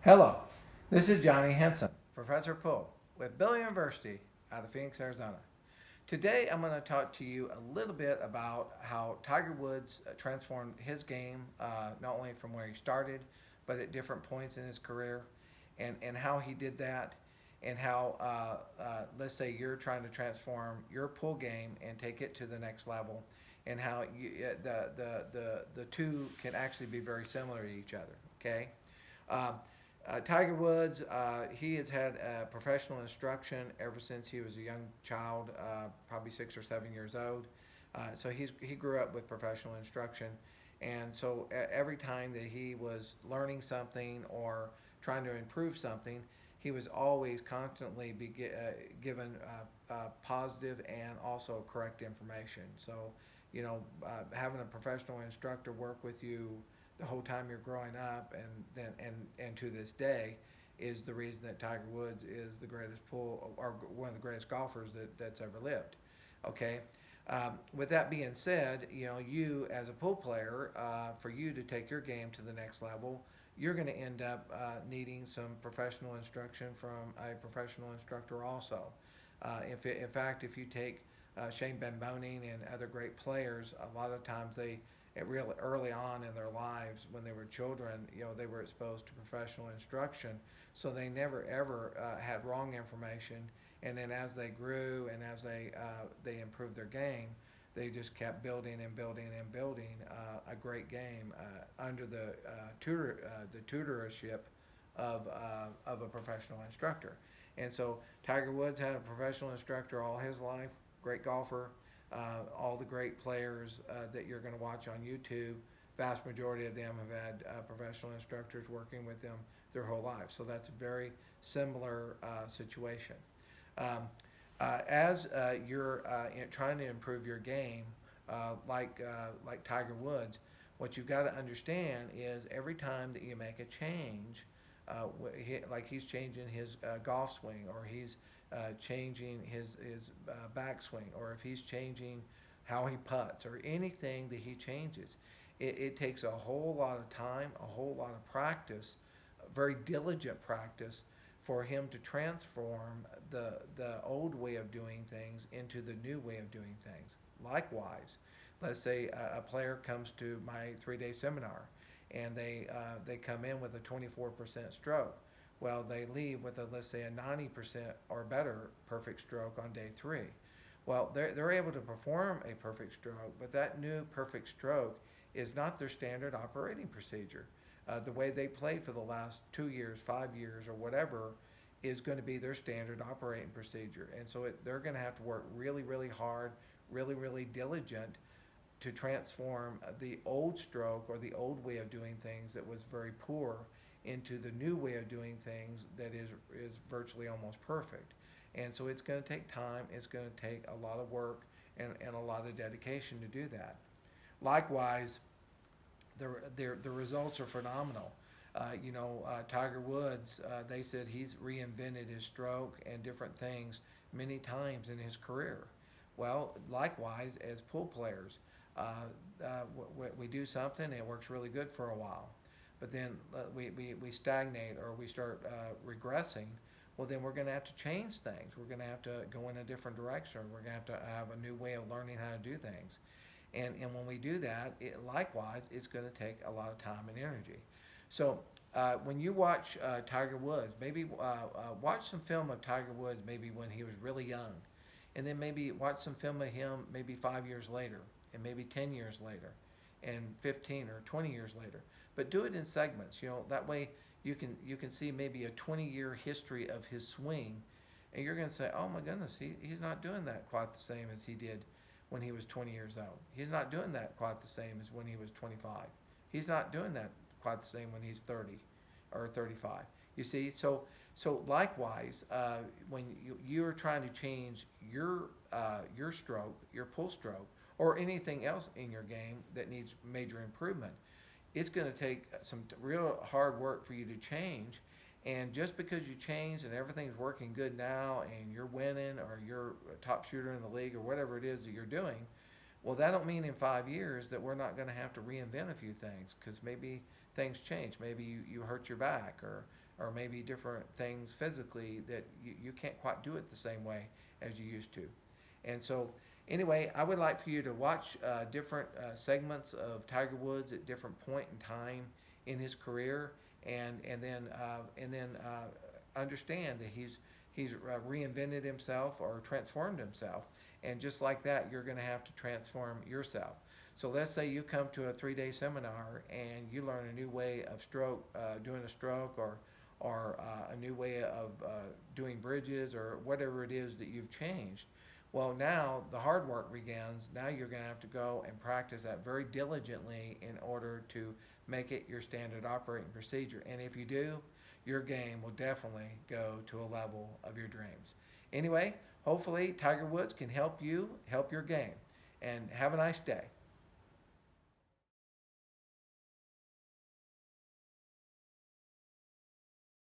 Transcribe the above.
Hello, this is Johnny Henson, Professor Poole with Billiard University out of Phoenix, Arizona. Today I'm going to talk to you a little bit about how Tiger Woods transformed his game, not only from where he started, but at different points in his career, and how he did that, and how, let's say, you're trying to transform your pool game and take it to the next level, and how the two can actually be very similar to each other. Okay. Um, Tiger Woods, he has had professional instruction ever since he was a young child, probably 6 or 7 years old. He grew up with professional instruction, and so every time that he was learning something or trying to improve something, he was always constantly given positive and also correct information. So, having a professional instructor work with you the whole time you're growing up, and to this day, is the reason that Tiger Woods is the greatest pool or one of the greatest golfers that's ever lived. Okay. With that being said, you as a pool player, for you to take your game to the next level, you're going to end up needing some professional instruction from a professional instructor also. In fact, if you take Shane Ben Boning and other great players, a lot of times really early on in their lives, when they were children, they were exposed to professional instruction, so they never ever had wrong information. And then as they grew and as they improved their game, they just kept building and building and building a great game under the tutorship of a professional instructor. And so Tiger Woods had a professional instructor all his life, great golfer. All the great players that you're going to watch on YouTube, vast majority of them have had professional instructors working with them their whole life. So that's a very similar situation. Um, as you're trying to improve your game, like Tiger Woods, what you've got to understand is every time that you make a change, like he's changing his golf swing, or he's changing his backswing, or if he's changing how he putts, or anything that he changes, it takes a whole lot of time, a whole lot of practice, very diligent practice, for him to transform the old way of doing things into the new way of doing things. Likewise, let's say a player comes to my 3-day seminar, and they come in with a 24% stroke. Well, they leave with let's say a 90% or better perfect stroke on day 3. Well, they're able to perform a perfect stroke, but that new perfect stroke is not their standard operating procedure. The way they played for the last 2 years, 5 years, or whatever is going to be their standard operating procedure. And so they're going to have to work really, really hard, really, really diligent to transform the old stroke or the old way of doing things that was very poor into the new way of doing things that is virtually almost perfect. And so it's going to take time, it's going to take a lot of work and a lot of dedication to do that. Likewise, the results are phenomenal. Tiger Woods, they said he's reinvented his stroke and different things many times in his career. Well, likewise, as pool players, we do something and it works really good for a while, but then we stagnate or we start regressing. Well, then we're going to have to change things. We're going to have to go in a different direction. We're going to have a new way of learning how to do things. And when we do that, likewise, it's going to take a lot of time and energy. So when you watch Tiger Woods, maybe watch some film of Tiger Woods maybe when he was really young, and then maybe watch some film of him maybe 5 years later, and maybe 10 years later, and 15 or 20 years later. But do it in segments. That way you can see maybe a 20-year history of his swing, and you're going to say, oh my goodness, he's not doing that quite the same as he did when he was 20 years old. He's not doing that quite the same as when he was 25. He's not doing that quite the same when he's 30 or 35. You see, so likewise, when you're trying to change your stroke, your pull stroke, or anything else in your game that needs major improvement, it's going to take some real hard work for you to change. And just because you change and everything's working good now and you're winning or you're a top shooter in the league or whatever it is that you're doing, well, that don't mean in 5 years that we're not going to have to reinvent a few things, because maybe things change. Maybe you hurt your back, or or maybe different things physically that you can't quite do it the same way as you used to. And so, anyway, I would like for you to watch different segments of Tiger Woods at different point in time in his career, and then understand that he's reinvented himself or transformed himself, and just like that, you're going to have to transform yourself. So let's say you come to a 3-day seminar and you learn a new way of doing a stroke, or a new way of doing bridges, or whatever it is that you've changed. Well, now the hard work begins. Now you're going to have to go and practice that very diligently in order to make it your standard operating procedure. And if you do, your game will definitely go to a level of your dreams. Anyway, hopefully Tiger Woods can help you help your game. And have a nice day.